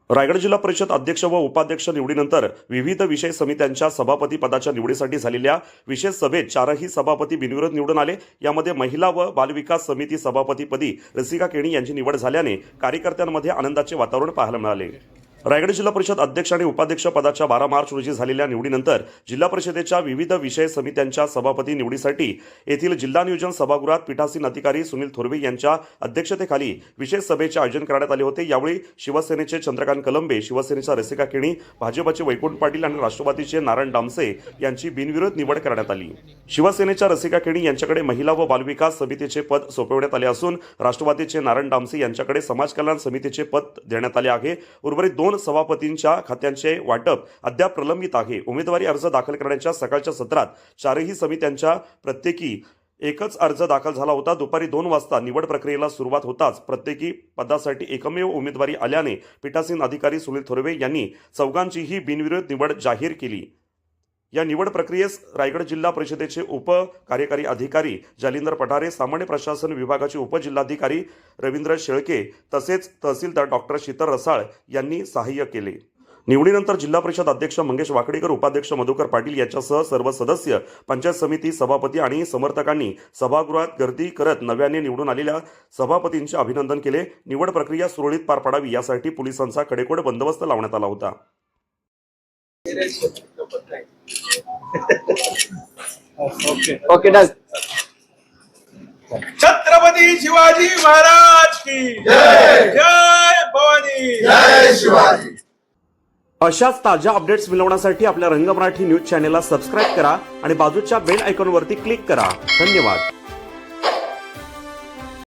रायगड जिल्हा परिषद अध्यक्ष व उपाध्यक्ष निवडीनंतर विविध विषय समित्यांच्या सभापती पदाच्या निवडीसाठी झालेल्या विशेष सभेत चारही सभापती बिनविरोध निवडून आले। यामध्ये महिला व बालविकास समिती सभापतीपदी रसिका केणी यांची निवड झाल्याने कार्यकर्त्यांमध्ये आनंदाचे वातावरण पाहायला मिळाले। रायगड जिल्हा परिषद अध्यक्ष आणि उपाध्यक्ष पदाच्या 12 मार्च रोजी झालेल्या निवडीनंतर जिल्हा परिषदेच्या विविध विषय समित्यांच्या सभापती निवडीसाठी येथील जिल्हा नियोजन सभागृहात पीठासीन अधिकारी सुनील थोरवे यांच्या अध्यक्षतेखाली विशेष सभेचे आयोजन करण्यात आले होते। यावेळी शिवसेनेचे चंद्रकांत कलंबे, शिवसेनेच्या रसिका केणी, भाजपचे वैकुंठ पाटील आणि राष्ट्रवादीचे नारायण डामसे यांची बिनविरोध निवड करण्यात आली। शिवसेनेच्या रसिका केणी यांच्याकडे महिला व बालविकास समितीचे पद सोपवण्यात आले असून राष्ट्रवादीचे नारायण डामसे यांच्याकडे समाज कल्याण समितीचे पद देण्यात आले आहे। उर्वरित 2 सभापतींच्या खात्यांचे वाटप अद्याप प्रलंबित आहे। उमेदवारी अर्ज दाखल करण्याच्या सकाळच्या सत्रात चारही समित्यांच्या प्रत्येकी एकच अर्ज दाखल झाला होता। दुपारी 2 वाजता निवड प्रक्रियेला सुरुवात होताच प्रत्येकी पदासाठी एकमेव उमेदवारी आल्याने पीठासीन अधिकारी सुनील थोरवे यांनी चौघांचीही बिनविरोध निवड जाहीर केली। या निवड प्रक्रियेस रायगड जिल्हा परिषदेचे उप कार्यकारी अधिकारी जालिंदर पठारे, सामान्य प्रशासन विभागाचे उपजिल्हाधिकारी रवींद्र शेळके तसेच तहसीलदार डॉक्टर शीतल रसाळ यांनी सहाय्य केले। निवडीनंतर जिल्हा परिषद अध्यक्ष मंगेश वाकडेकर, उपाध्यक्ष मधुकर पाटील यांच्यासह सर्व सदस्य, पंचायत समिती सभापती आणि समर्थकांनी सभागृहात गर्दी करत नव्याने निवडून आलेल्या सभापतींचे अभिनंदन केले। निवड प्रक्रिया सुरळीत पार पडावी यासाठी पोलिसांचा कडेकोट बंदोबस्त लावण्यात आला होता। Okay done. छत्रपती शिवाजी महाराज की जय, जय भवानी, जय शिवाजी। अशाच ताज्या अपडेट्स मिळवण्यासाठी आपल्या रंग मराठी न्यूज चॅनेलला सबस्क्राईब करा आणि बाजूच्या बेल आयकॉनवरती क्लिक करा। धन्यवाद।